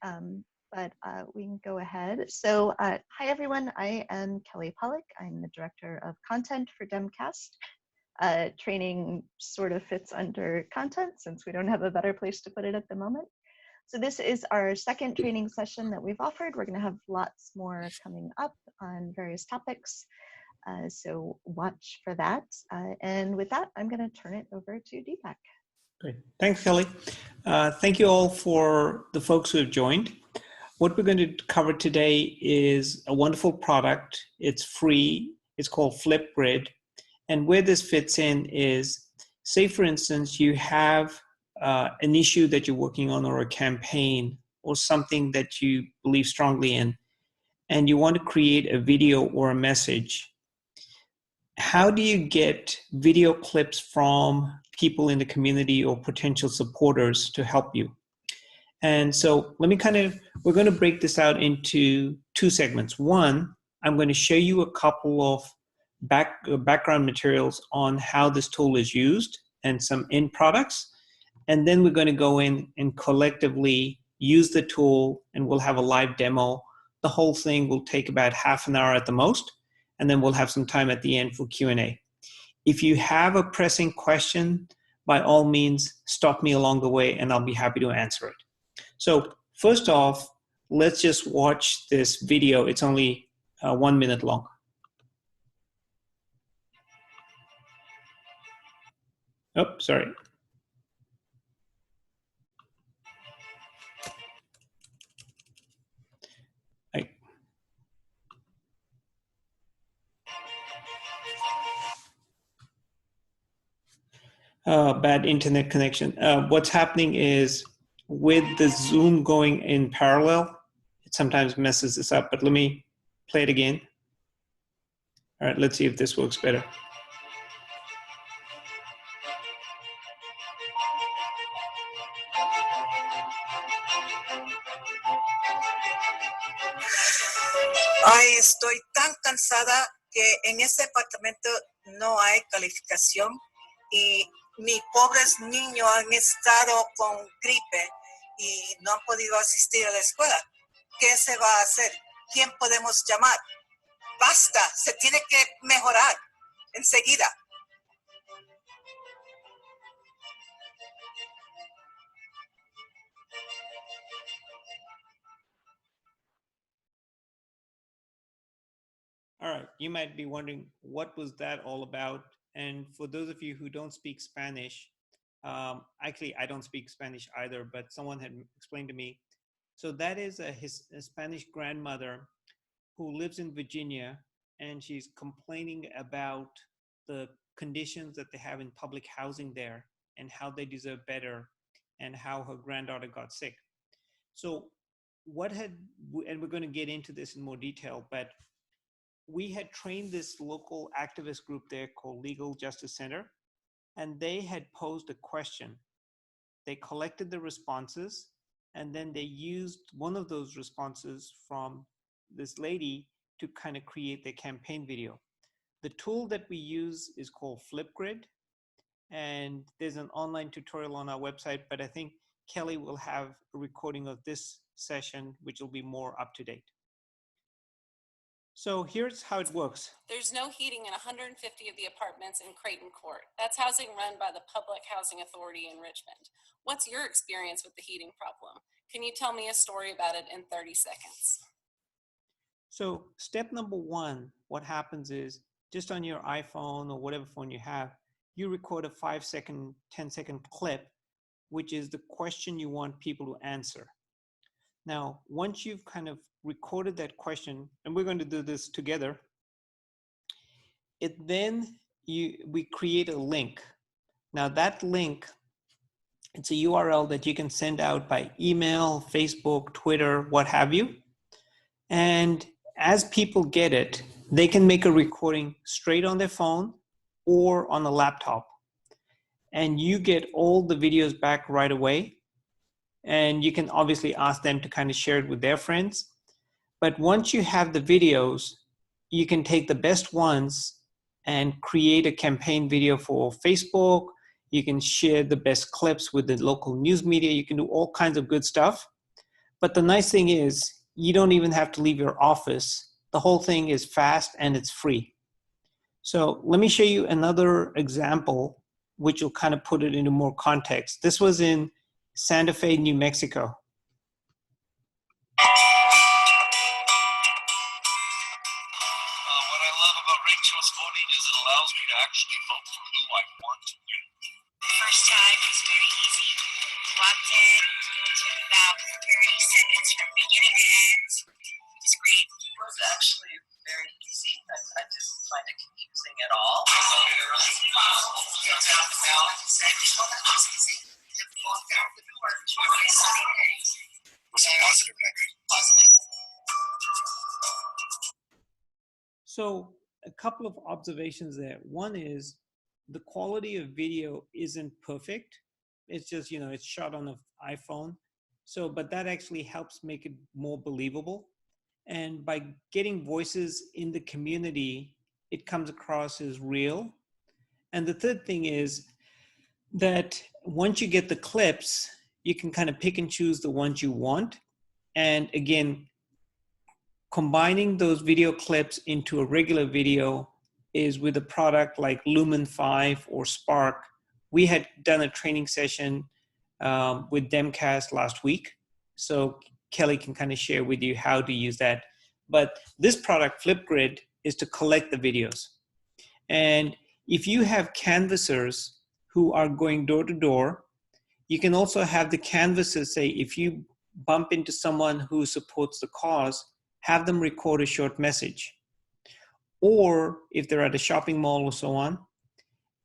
but we can go ahead. So hi everyone, I am Kelly Pollock. I'm the Director of Content for DemCast. Training sort of fits under content since we don't have a better place to put it at the moment. So this is our second training session that we've offered. We're going to have lots more coming up on various topics. So watch for that. And with that, I'm going to turn it over to Deepak. Great. Thanks, Kelly. Thank you all for the folks who have joined. What we're going to cover today is a wonderful product. It's free. It's called FlipGrid. And where this fits in is, say, for instance, you have an issue that you're working on or a campaign or something that you believe strongly in, and you want to create a video or a message. How do you get video clips from people in the community or potential supporters to help you? And so we're going to break this out into two segments. One, I'm going to show you a couple of background materials on how this tool is used and some end products. And then we're going to go in and collectively use the tool, and we'll have a live demo. The whole thing will take about half an hour at the most, and then we'll have some time at the end for Q&A. If you have a pressing question, by all means, stop me along the way, and I'll be happy to answer it. So first off, let's just watch this video. It's only 1 minute long. Oh, sorry. Bad internet connection. What's happening is with the Zoom going in parallel, it sometimes messes this up, but let me play it again. All right, let's see if this works better. Ay, estoy tan cansada que en este departamento no hay calificación y mis pobres niños han estado con gripe y no han podido asistir a la escuela. ¿Qué se va a hacer? ¿Quién podemos llamar? Basta, se tiene que mejorar enseguida. All right, you might be wondering, what was that all about? And for those of you who don't speak Spanish, actually, I don't speak Spanish either, but someone had explained to me. So that is a Spanish grandmother who lives in Virginia, and she's complaining about the conditions that they have in public housing there and how they deserve better and how her granddaughter got sick. So and we're going to get into this in more detail, but we had trained this local activist group there called Legal Justice Center, and they had posed a question. They collected the responses, and then they used one of those responses from this lady to kind of create their campaign video. The tool that we use is called FlipGrid, and there's an online tutorial on our website, but I think Kelly will have a recording of this session, which will be more up to date. So here's how it works. There's no heating in 150 of the apartments in Creighton Court. That's housing run by the Public Housing Authority in Richmond. What's your experience with the heating problem? Can you tell me a story about it in 30 seconds? So step number one, what happens is just on your iPhone or whatever phone you have, you record a 5-second, 10-second clip, which is the question you want people to answer. Now, once you've kind of recorded that question, and we're going to do this together, we create a link. Now that link, it's a URL that you can send out by email, Facebook, Twitter, what have you. And as people get it, they can make a recording straight on their phone or on a laptop. And you get all the videos back right away. And you can obviously ask them to kind of share it with their friends. But once you have the videos, you can take the best ones and create a campaign video for Facebook. You can share the best clips with the local news media. You can do all kinds of good stuff. But the nice thing is you don't even have to leave your office. The whole thing is fast and it's free. So let me show you another example, which will kind of put it into more context. This was in Santa Fe, New Mexico. What I love about ranked choice voting is it allows me to actually vote for who I want to win. The first time was very easy. Logged in, it took about 30 seconds from beginning to end. It was great. It was actually very easy. I didn't find it confusing at all. I voted early. Filled out the ballot and said, well, that was easy. And walked out the door to my sunny days. Was it positive or negative? Positive. So a couple of observations there. One is the quality of video isn't perfect. It's just, it's shot on an iPhone. So, but that actually helps make it more believable. And by getting voices in the community, it comes across as real. And the third thing is that once you get the clips, you can kind of pick and choose the ones you want. And again, combining those video clips into a regular video is with a product like Lumen 5 or Spark. We had done a training session with DemCast last week. So Kelly can kind of share with you how to use that. But this product, FlipGrid, is to collect the videos. And if you have canvassers who are going door to door, you can also have the canvassers say, if you bump into someone who supports the cause, have them record a short message. Or if they're at a shopping mall or so on.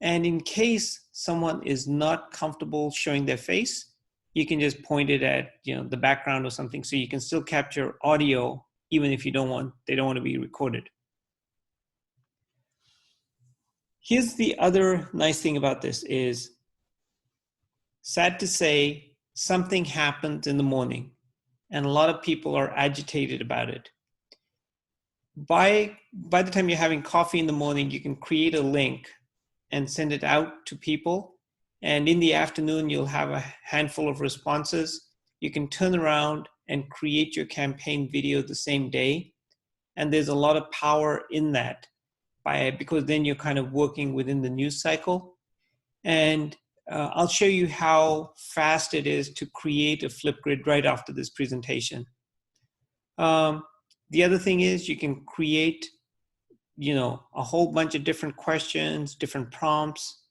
And in case someone is not comfortable showing their face, you can just point it at the background or something, so you can still capture audio even if they don't want to be recorded. Here's the other nice thing about this is, sad to say, something happened in the morning and a lot of people are agitated about it. By the time you're having coffee in the morning, you can create a link and send it out to people. And in the afternoon, you'll have a handful of responses. You can turn around and create your campaign video the same day. And there's a lot of power in that because then you're kind of working within the news cycle. And I'll show you how fast it is to create a FlipGrid right after this presentation. The other thing is you can create, a whole bunch of different questions, different prompts.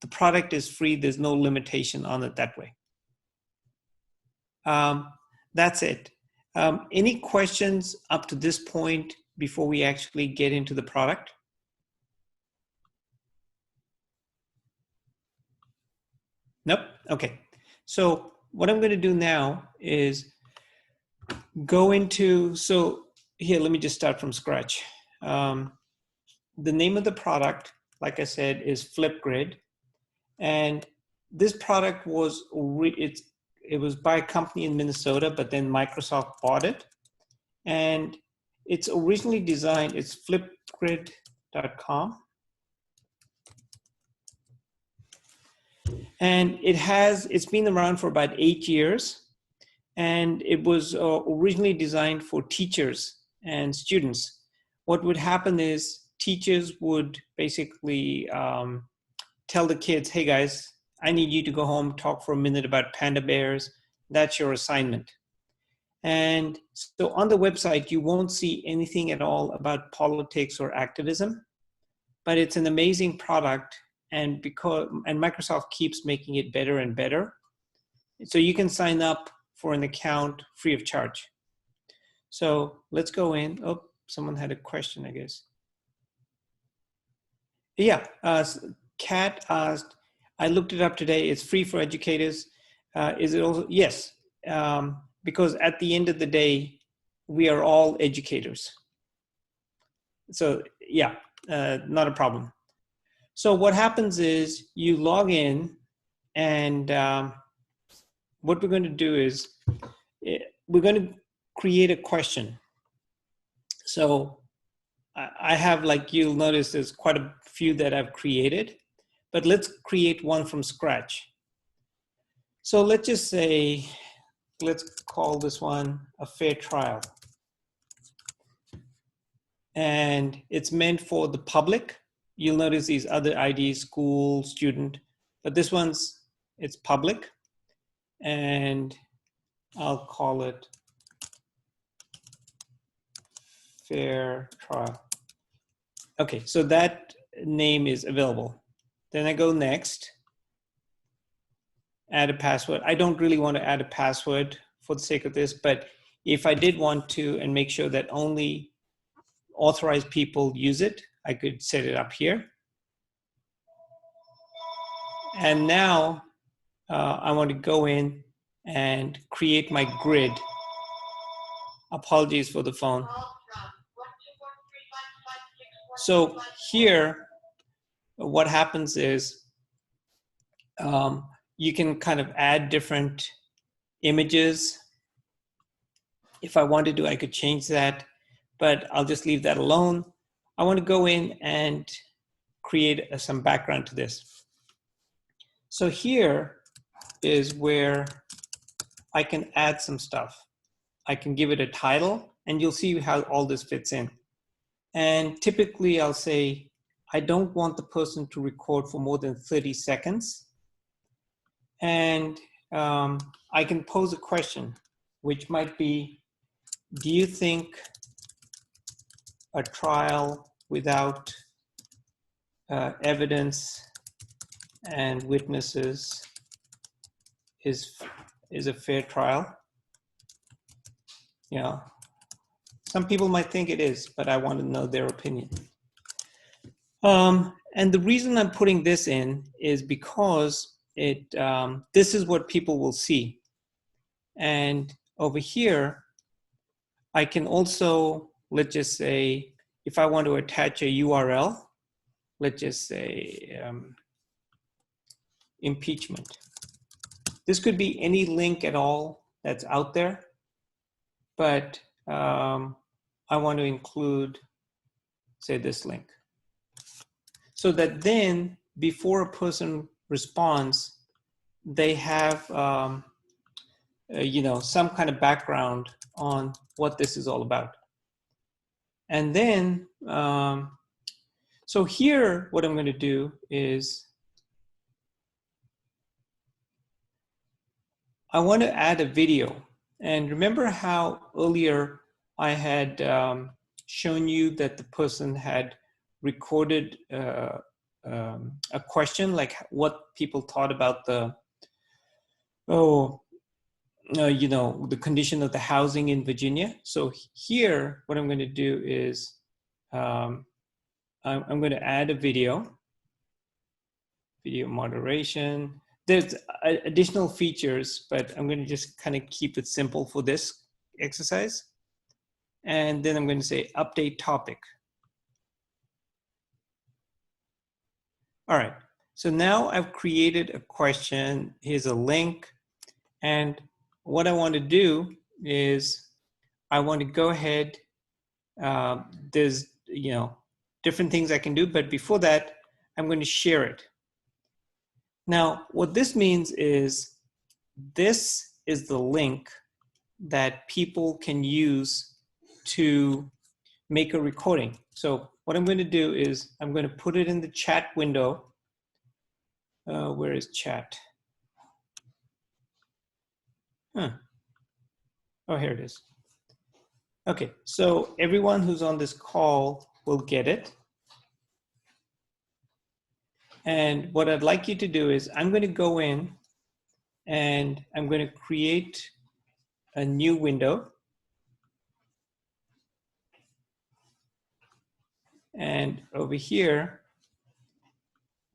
The product is free. There's no limitation on it that way. That's it. Any questions up to this point before we actually get into the product? Nope. Okay. So what I'm going to do now is go into, here, let me just start from scratch. The name of the product, like I said, is FlipGrid. And this product was, it was by a company in Minnesota, but then Microsoft bought it. And it's originally designed, it's flipgrid.com. And it's been around for about 8 years. And it was originally designed for teachers and students. What would happen is teachers would basically tell the kids, hey guys, I need you to go home, talk for a minute about panda bears. That's your assignment. And so on the website, you won't see anything at all about politics or activism, but it's an amazing product. And Microsoft keeps making it better and better. So you can sign up for an account free of charge. So let's go in. Oh, someone had a question, I guess. Yeah, Kat asked, I looked it up today. It's free for educators. Is it also? Yes, because at the end of the day, we are all educators. So yeah, not a problem. So what happens is you log in, and what we're going to do is we're going to create a question. So I have, like you'll notice, there's quite a few that I've created, but let's create one from scratch. So let's just say, let's call this one a fair trial. And it's meant for the public. You'll notice these other IDs, school, student, but this one's, it's public. And I'll call it fair trial. Okay, so that name is available. Then I go next, add a password. I don't really want to add a password for the sake of this, but if I did want to and make sure that only authorized people use it, I could set it up here. And now I want to go in and create my grid. Apologies for the phone. So here, what happens is you can kind of add different images. If I wanted to, I could change that, but I'll just leave that alone. I want to go in and create some background to this. So here is where I can add some stuff. I can give it a title, and you'll see how all this fits in. And typically I'll say, I don't want the person to record for more than 30 seconds. And I can pose a question, which might be, do you think a trial without evidence and witnesses is a fair trial? You know, some people might think it is, but I want to know their opinion. And the reason I'm putting this in is because this is what people will see. And over here, I can also, let's just say, if I want to attach a URL, let's just say impeachment. This could be any link at all that's out there, but I want to include, say, this link. So that then, before a person responds, they have you know, some kind of background on what this is all about. And then, so here, what I'm going to do is I want to add a video. And remember how earlier I had shown you that the person had recorded a question, like what people thought about the, you know, the condition of the housing in Virginia. So here, what I'm going to do is I'm going to add a video moderation. There's additional features, but I'm going to just kind of keep it simple for this exercise. And then I'm going to say update topic. All right, so now I've created a question. Here's a link. And what I want to do is I want to go ahead. There's, you know, different things I can do, but before that, I'm going to share it. Now, what this means is this is the link that people can use to make a recording. So what I'm going to do is I'm going to put it in the chat window. Where is chat? Huh. Oh, here it is. Okay, so everyone who's on this call will get it. And what I'd like you to do is I'm going to go in and I'm going to create a new window. And over here,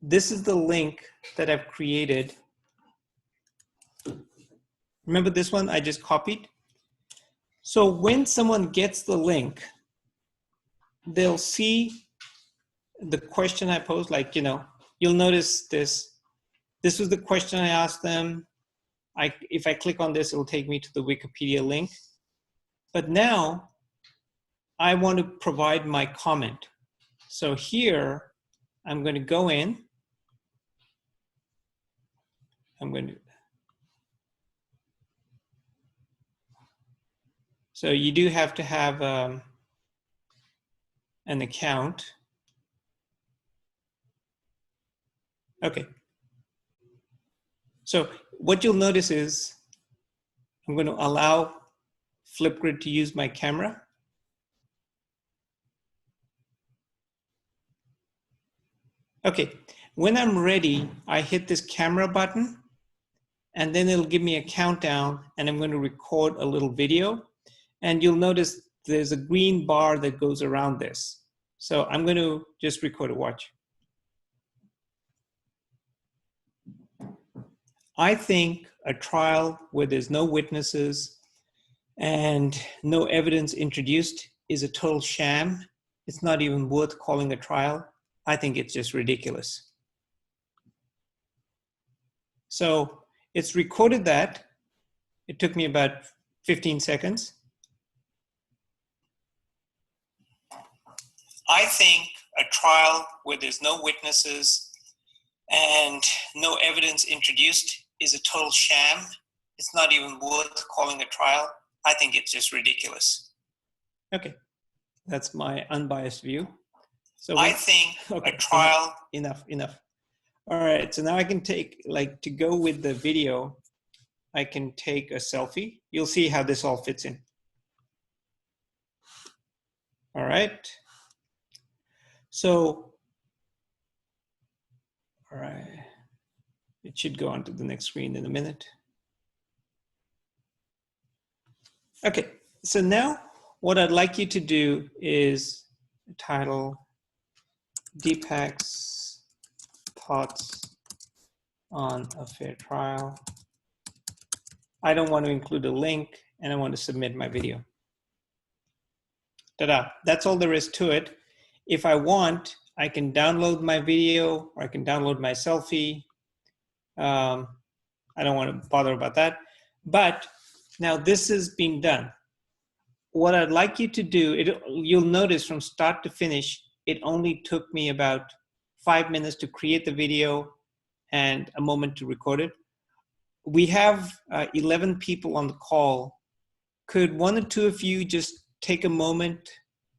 this is the link that I've created. Remember this one I just copied? So when someone gets the link, they'll see the question I posed, like, you know, you'll notice this. This was the question I asked them. If I click on this, it'll take me to the Wikipedia link. But now I want to provide my comment. So here, I'm going to go in. I'm going to, So you do have to have an account. Okay. So what you'll notice is I'm going to allow FlipGrid to use my camera. Okay, when I'm ready, I hit this camera button and then it'll give me a countdown and I'm going to record a little video. And you'll notice there's a green bar that goes around this. So I'm going to just record a watch. I think a trial where there's no witnesses and no evidence introduced is a total sham. It's not even worth calling a trial. I think it's just ridiculous. So it's recorded that. It took me about 15 seconds. I think a trial where there's no witnesses and no evidence introduced is a total sham. It's not even worth calling a trial. I think it's just ridiculous. Okay, that's my unbiased view. So I think okay, a trial. Enough. All right, so now I can take, like, to go with the video, I can take a selfie. You'll see how this all fits in. All right. So, all right. It should go on to the next screen in a minute. Okay, so now what I'd like you to do is title Deepak's thoughts on a fair trial. I don't want to include a link and I want to submit my video. Ta-da, that's all there is to it. If I want, I can download my video or I can download my selfie. I don't want to bother about that. But now this is being done. What I'd like you to do, you'll notice from start to finish, it only took me about 5 minutes to create the video and a moment to record it. We have 11 people on the call. Could one or two of you just take a moment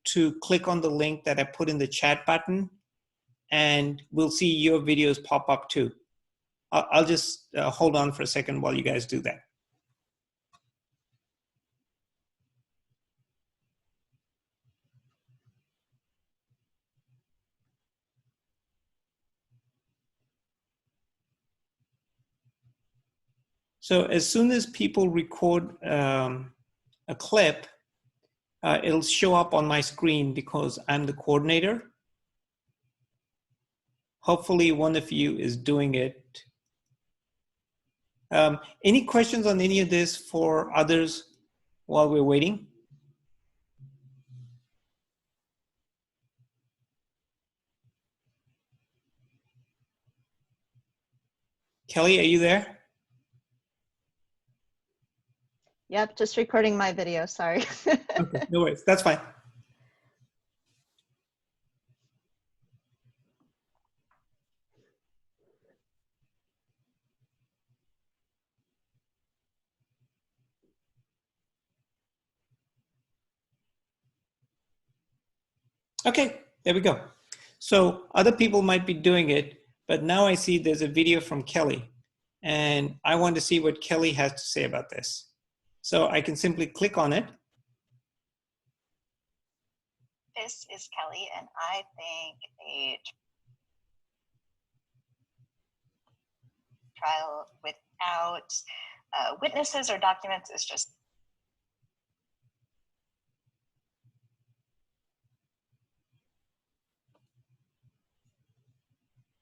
to click on the link that I put in the chat button, and we'll see your videos pop up too. I'll just hold on for a second while you guys do that. So as soon as people record a clip, it'll show up on my screen because I'm the coordinator. Hopefully one of you is doing it. Any questions on any of this for others while we're waiting? Kelly, are you there? Yep, just recording my video, sorry. Okay, no worries, that's fine. Okay, there we go. So other people might be doing it, but now I see there's a video from Kelly, and I want to see what Kelly has to say about this. So I can simply click on it. This is Kelly, and I think a trial without witnesses or documents is just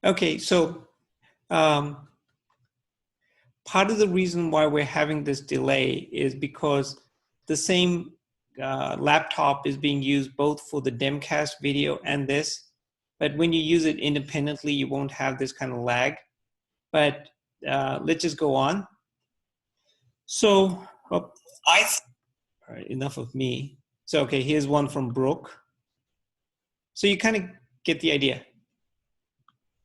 okay. So part of the reason why we're having this delay is because the same laptop is being used both for the DemCast video and this, but when you use it independently, you won't have this kind of lag. But let's just go on. So, all right, enough of me. So, okay, here's one from Brooke. So you kind of get the idea.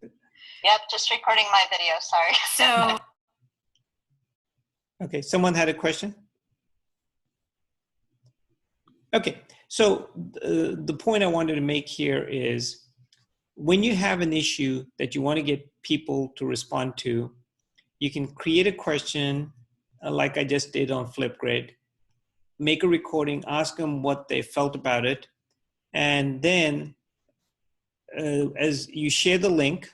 Yep, just recording my video, sorry. So, okay, someone had a question? Okay, so the point I wanted to make here is when you have an issue that you want to get people to respond to, you can create a question like I just did on FlipGrid, make a recording, ask them what they felt about it, and then as you share the link,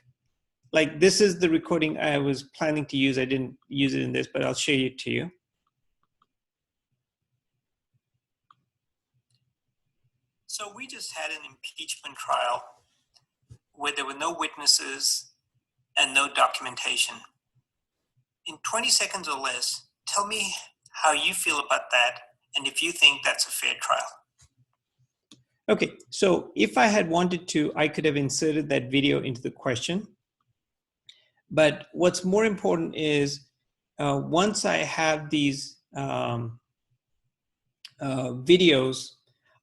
like this is the recording I was planning to use. I didn't use it in this, but I'll show it to you. So we just had an impeachment trial where there were no witnesses and no documentation. In 20 seconds or less, tell me how you feel about that and if you think that's a fair trial. Okay, so if I had wanted to, I could have inserted that video into the question. But what's more important is once I have these videos,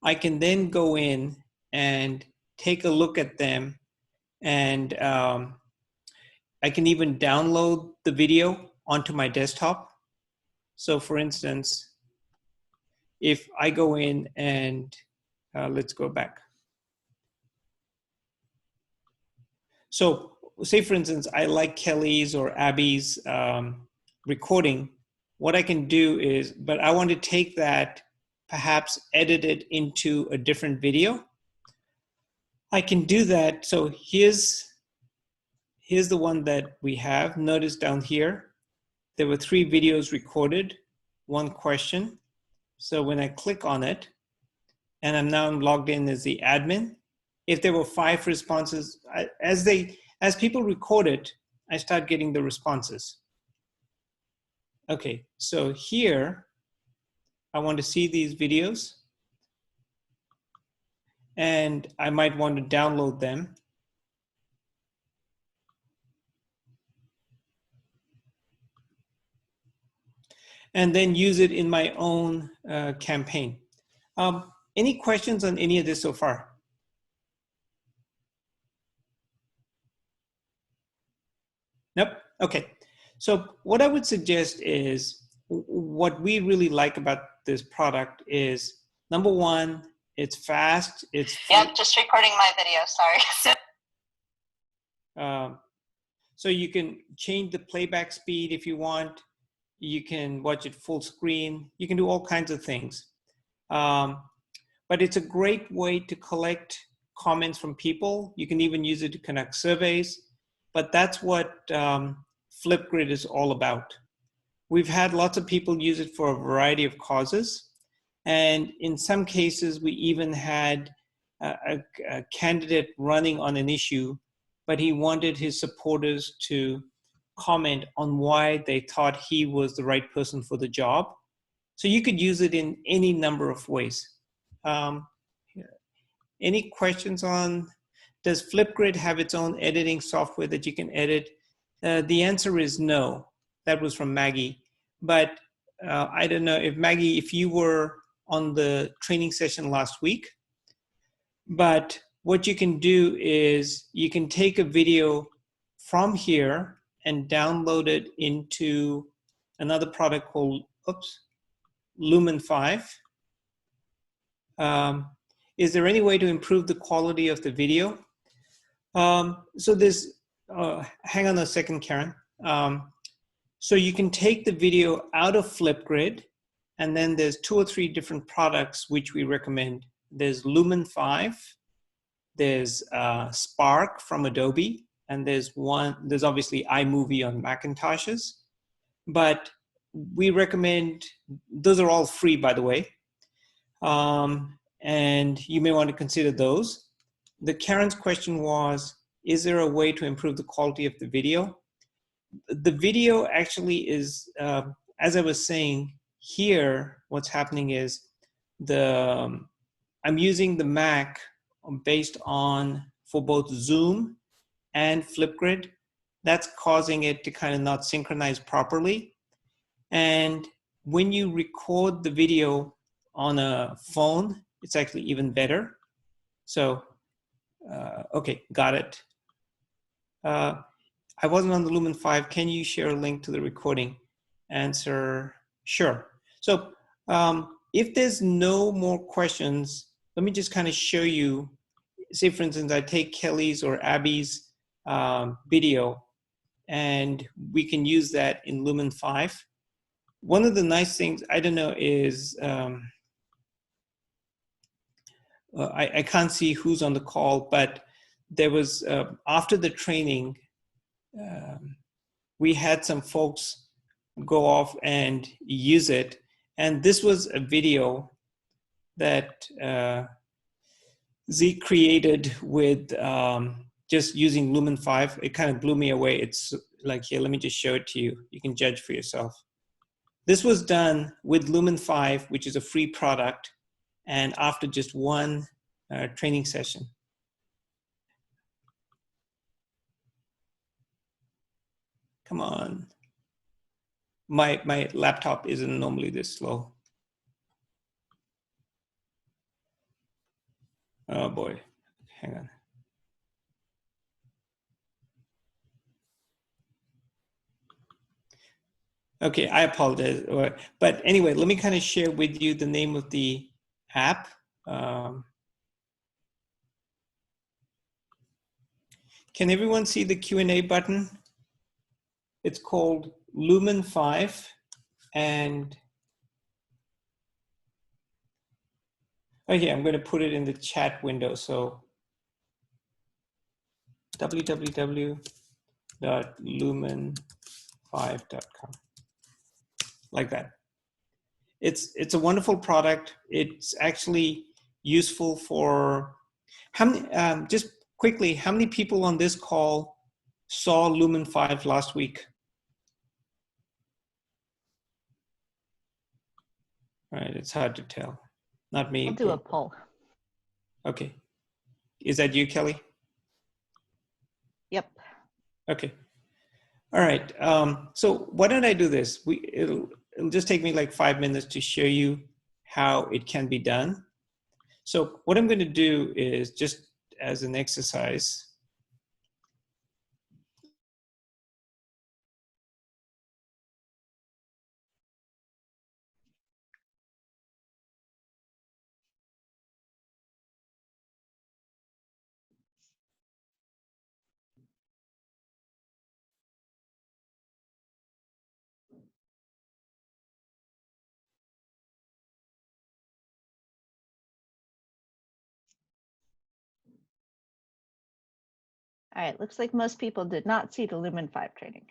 I can then go in and take a look at them, and I can even download the video onto my desktop. So for instance, if I go in and let's go back. So say for instance, I like Kelly's or Abby's recording. What I can do is, but I want to take that, perhaps edit it into a different video. I can do that. So here's the one that we have. Notice down here, there were 3 videos recorded, 1 question. So when I click on it, and I'm now logged in as the admin, if there were 5 responses, as people record it, I start getting the responses. Okay, so here, I want to see these videos, and I might want to download them. And then use it in my own campaign. Any questions on any of this so far? Nope, okay. So what I would suggest is, what we really like about this product is, number one, it's fast, it's free. Yeah, just recording my video, sorry. So you can change the playback speed if you want. You can watch it full screen. You can do all kinds of things. But it's a great way to collect comments from people. You can even use it to conduct surveys. But that's what FlipGrid is all about. We've had lots of people use it for a variety of causes. And in some cases, we even had a candidate running on an issue, but he wanted his supporters to comment on why they thought he was the right person for the job. So you could use it in any number of ways. Any questions on, does FlipGrid have its own editing software that you can edit? The answer is no. That was from Maggie. But I don't know if Maggie, if you were on the training session last week, but what you can do is you can take a video from here and download it into another product called, Lumen 5. Is there any way to improve the quality of the video? So there's, hang on a second, Karen. So you can take the video out of FlipGrid, and then there's 2 or 3 different products which we recommend. There's Lumen 5, there's Spark from Adobe, and there's obviously iMovie on Macintoshes. But we recommend, those are all free, by the way. And you may want to consider those. Karen's question was, is there a way to improve the quality of the video? The video actually is, as I was saying, here, what's happening is I'm using the Mac based on, for both Zoom and FlipGrid. That's causing it to kind of not synchronize properly. And when you record the video on a phone, it's actually even better. So, okay, got it. I wasn't on the Lumen 5. Can you share a link to the recording? Answer, sure. So If there's no more questions, let me just kind of show you. Say, for instance, I take Kelly's or Abby's video, and we can use that in Lumen 5. One of the nice things, I don't know, is I can't see who's on the call, but there was, after the training, we had some folks go off and use it. And this was a video that Z created with just using Lumen 5. It kind of blew me away. It's like, here, let me just show it to you. You can judge for yourself. This was done with Lumen 5, which is a free product, and after just one training session. Come on. My laptop isn't normally this slow. Oh boy, hang on. Okay, I apologize. But anyway, let me kind of share with you the name of the app. Can everyone see the Q&A button? It's called Lumen 5, and okay, I'm going to put it in the chat window. So www.lumen5.com, like that. It's a wonderful product. It's actually useful for how many? Just quickly, how many people on this call saw Lumen 5 last week? All right, it's hard to tell. Not me. I'll do a poll. Okay. Is that you, Kelly? Yep. Okay. All right. So why don't I do this? It'll just take me like 5 minutes to show you how it can be done. So what I'm going to do is, just as an exercise, All right, looks like most people did not see the Lumen 5 training.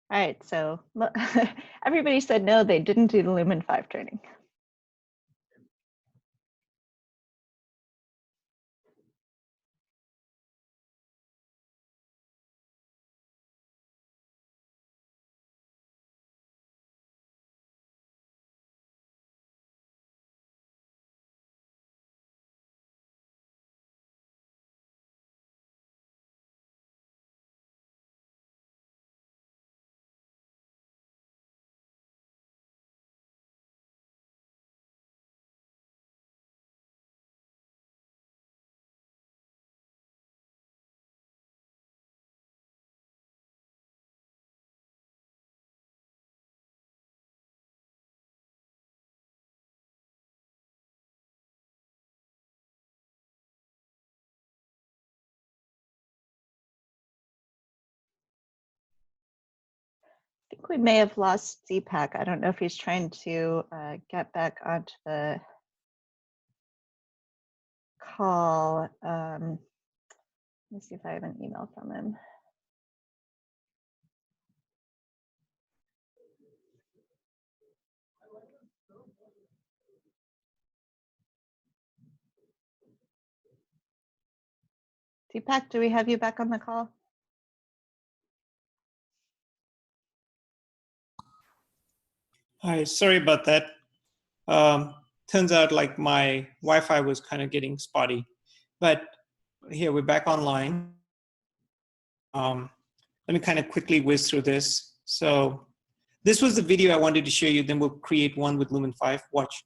All right, so everybody said no, they didn't do the Lumen 5 training. I think we may have lost Deepak. I don't know if he's trying to get back onto the call. Let me see if I have an email from him. Deepak, do we have you back on the call? Hi, sorry about that. Turns out like my Wi-Fi was kind of getting spotty, but here we're back online. Let me kind of quickly whiz through this. So this was the video I wanted to show you. Then we'll create one with Lumen 5. Watch.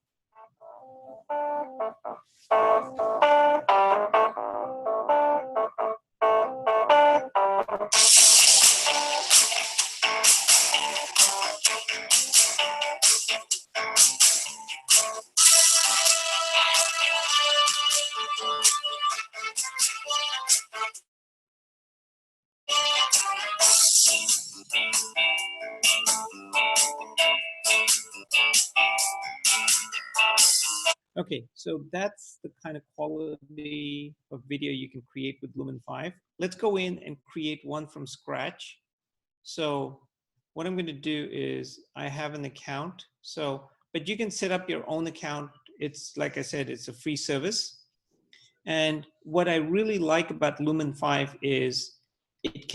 Okay, so that's the kind of quality of video you can create with Lumen 5. Let's go in and create one from scratch. So what I'm going to do is I have an account. So, but you can set up your own account. It's like I said, it's a free service. And what I really like about Lumen 5 is it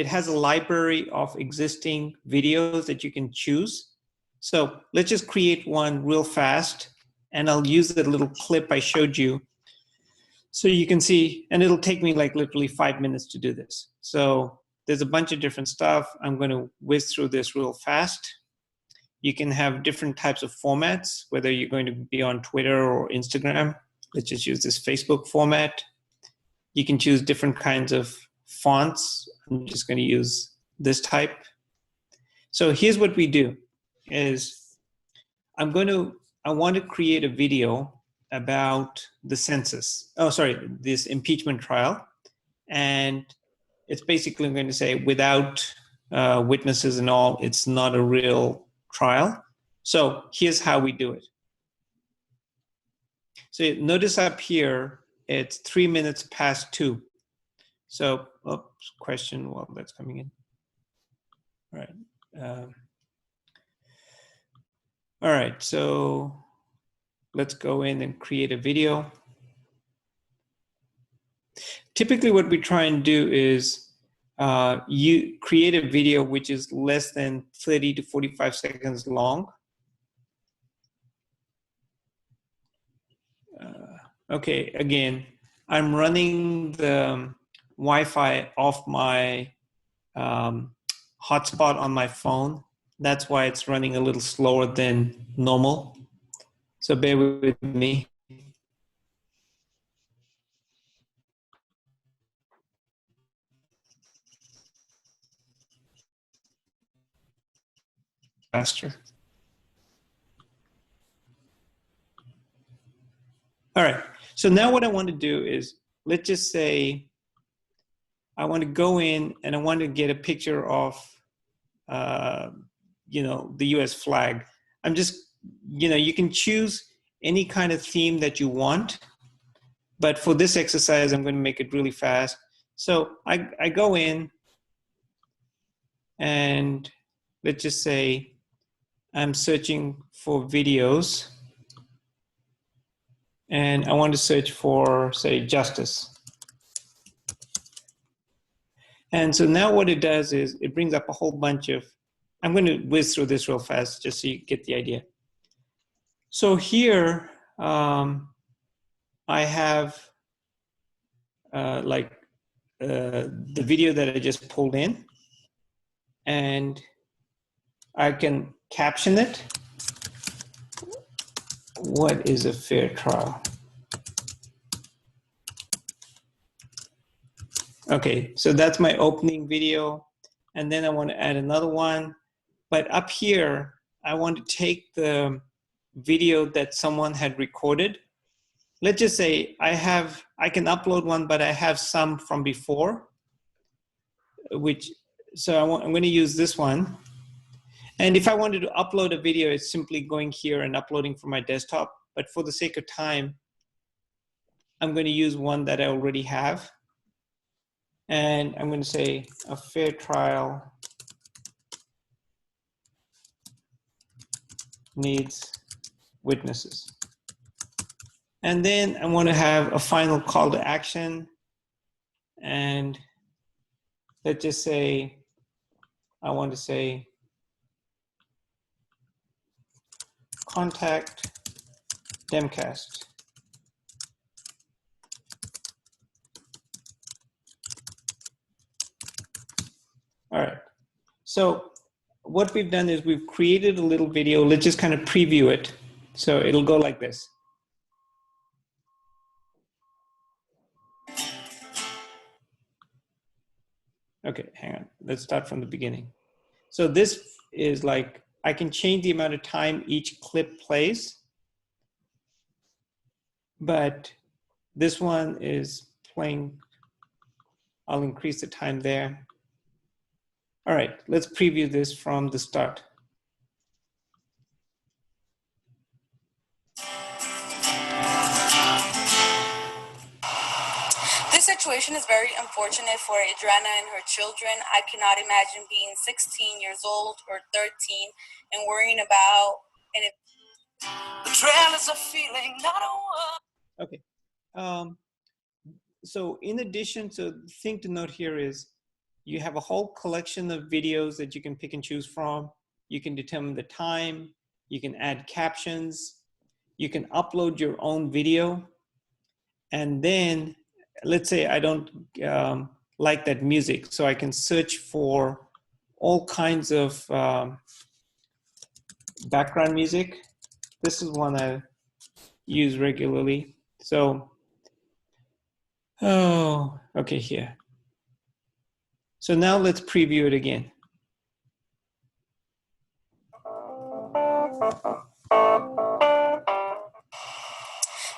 has a library of existing videos that you can choose. So let's just create one real fast, and I'll use the little clip I showed you so you can see, and it'll take me like literally 5 minutes to do this. So there's a bunch of different stuff. I'm going to whiz through this real fast. You can have different types of formats, whether you're going to be on Twitter or Instagram. Let's just use this Facebook format. You can choose different kinds of fonts. I'm just going to use this type. So here's what we do is I want to create a video about the census. Oh, sorry, this impeachment trial. And it's basically going to say without witnesses and all, it's not a real trial. So here's how we do it. So notice up here, it's 3 minutes past 2. So, oops, question while that's coming in. All right. All right, so let's go in and create a video. Typically what we try and do is you create a video which is less than 30 to 45 seconds long. Okay, again, I'm running the Wi-Fi off my hotspot on my phone. That's why it's running a little slower than normal. So bear with me. Faster. All right, so now what I want to do is, let's just say I want to go in and I want to get a picture of, the US flag. I'm just, you can choose any kind of theme that you want, but for this exercise, I'm going to make it really fast. So I go in and let's just say I'm searching for videos and I want to search for, say, justice. And so now what it does is it brings up a whole bunch of, I'm going to whiz through this real fast just so you get the idea. So here I have the video that I just pulled in, and I can caption it. What is a fair trial? Okay, so that's my opening video. And then I want to add another one. But up here, I want to take the video that someone had recorded. Let's just say I can upload one, but I have some from before, so I'm going to use this one. And if I wanted to upload a video, it's simply going here and uploading from my desktop. But for the sake of time, I'm going to use one that I already have. And I'm going to say a fair trial needs witnesses. And then I want to have a final call to action. And let's just say, I want to say, contact Demcast. All right. So what we've done is we've created a little video. Let's just kind of preview it. So it'll go like this. Okay, hang on. Let's start from the beginning. So this is like, I can change the amount of time each clip plays, but this one is playing. I'll increase the time there. All right, let's preview this from the start. This situation is very unfortunate for Adriana and her children. I cannot imagine being 16 years old or 13 and worrying about The trail is a feeling, not a one. Okay. So in addition, so the thing to note here is you have a whole collection of videos that you can pick and choose from. You can determine the time. You can add captions. You can upload your own video. And then let's say I don't like that music, so I can search for all kinds of background music. This is one I use regularly. So, oh, okay, here. So now let's preview it again.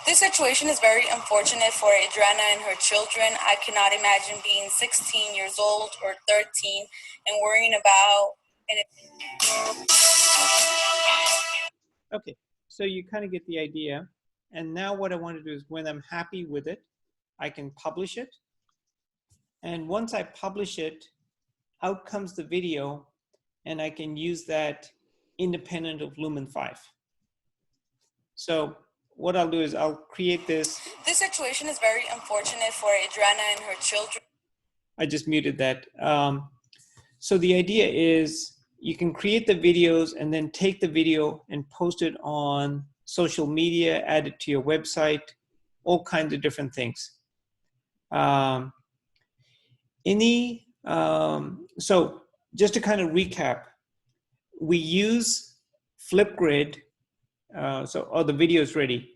This situation is very unfortunate for Adriana and her children. I cannot imagine being 16 years old or 13 and worrying about Okay, so you kind of get the idea. And now what I want to do is when I'm happy with it, I can publish it. And once I publish it, out comes the video, and I can use that independent of Lumen 5. So what I'll do is I'll create this. This situation is very unfortunate for Adriana and her children. I just muted that. So the idea is you can create the videos and then take the video and post it on social media, add it to your website, all kinds of different things. So just to kind of recap, we use FlipGrid. Oh, the video is ready.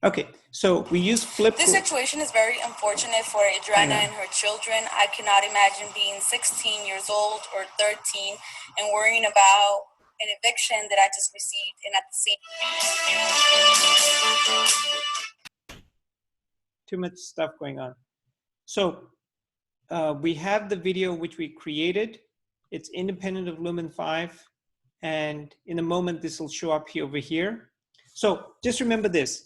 Okay, so we use FlipGrid. This situation is very unfortunate for Adriana and her children. I cannot imagine being 16 years old or 13 and worrying about an eviction that I just received and at the same. Too much stuff going on. So we have the video which we created. It's independent of Lumen 5. And in a moment, this will show up here over here. So just remember this.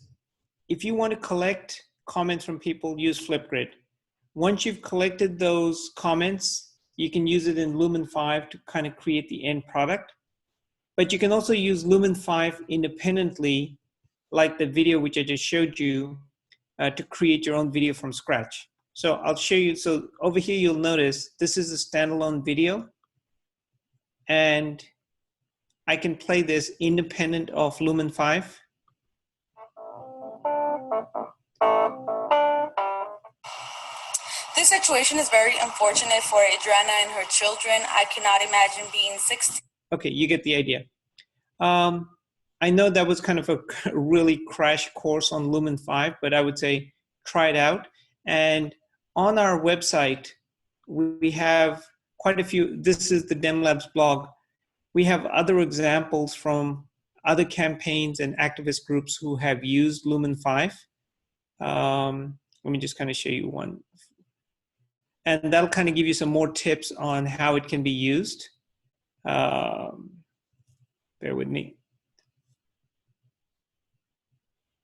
If you want to collect comments from people, use FlipGrid. Once you've collected those comments, you can use it in Lumen 5 to kind of create the end product. But you can also use Lumen 5 independently, like the video which I just showed you, to create your own video from scratch. So I'll show you. So over here, you'll notice this is a standalone video. And I can play this independent of Lumen 5. This situation is very unfortunate for Adriana and her children. I cannot imagine being 16. Okay, you get the idea. I know that was kind of a really crash course on Lumen 5, but I would say try it out. And on our website, we have quite a few. This is the DemLabs blog. We have other examples from other campaigns and activist groups who have used Lumen 5. Let me just kind of show you one. And that'll kind of give you some more tips on how it can be used. Bear with me.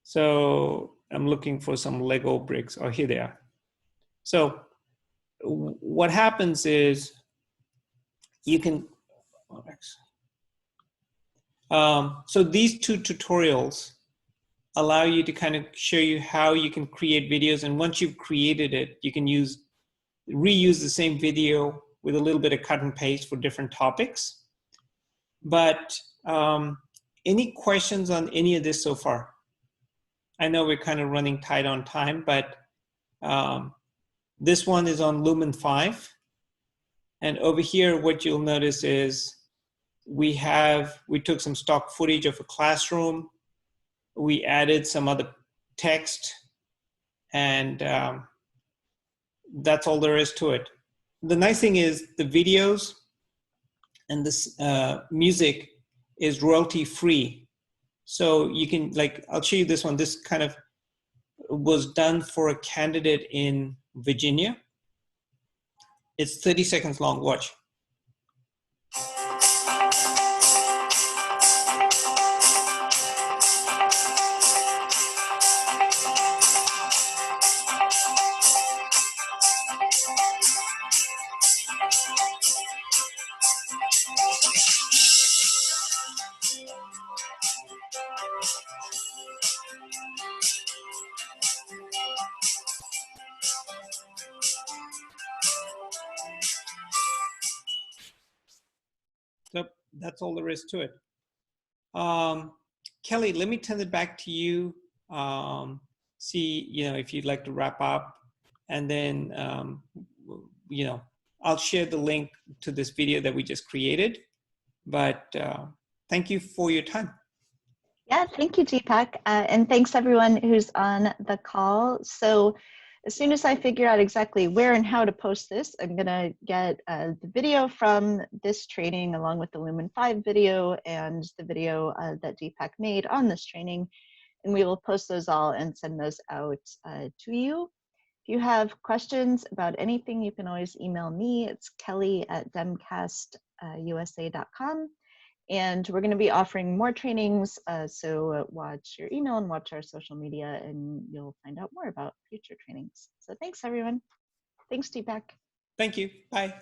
So I'm looking for some Lego bricks. Oh, here they are. So what happens is you can, so these two tutorials allow you to kind of show you how you can create videos. And once you've created it, you can reuse the same video with a little bit of cut and paste for different topics. But any questions on any of this so far? I know we're kind of running tight on time, but this one is on Lumen 5. And over here, what you'll notice is we took some stock footage of a classroom. We added some other text, and that's all there is to it. The nice thing is the videos and this music is royalty free. So you can, like, I'll show you this one. This kind of was done for a candidate in Virginia. It's 30 seconds long. Watch. So that's all there is to it. Kelly, let me turn it back to you. See, if you'd like to wrap up, and then, I'll share the link to this video that we just created. But thank you for your time. Yeah, thank you, Deepak. And thanks everyone who's on the call. So as soon as I figure out exactly where and how to post this, I'm gonna get the video from this training along with the Lumen 5 video and the video that Deepak made on this training. And we will post those all and send those out to you. If you have questions about anything, you can always email me. It's kelly@demcastusa.com. And we're going to be offering more trainings, so watch your email and watch our social media, and you'll find out more about future trainings. So thanks, everyone. Thanks, Deepak. Thank you. Bye.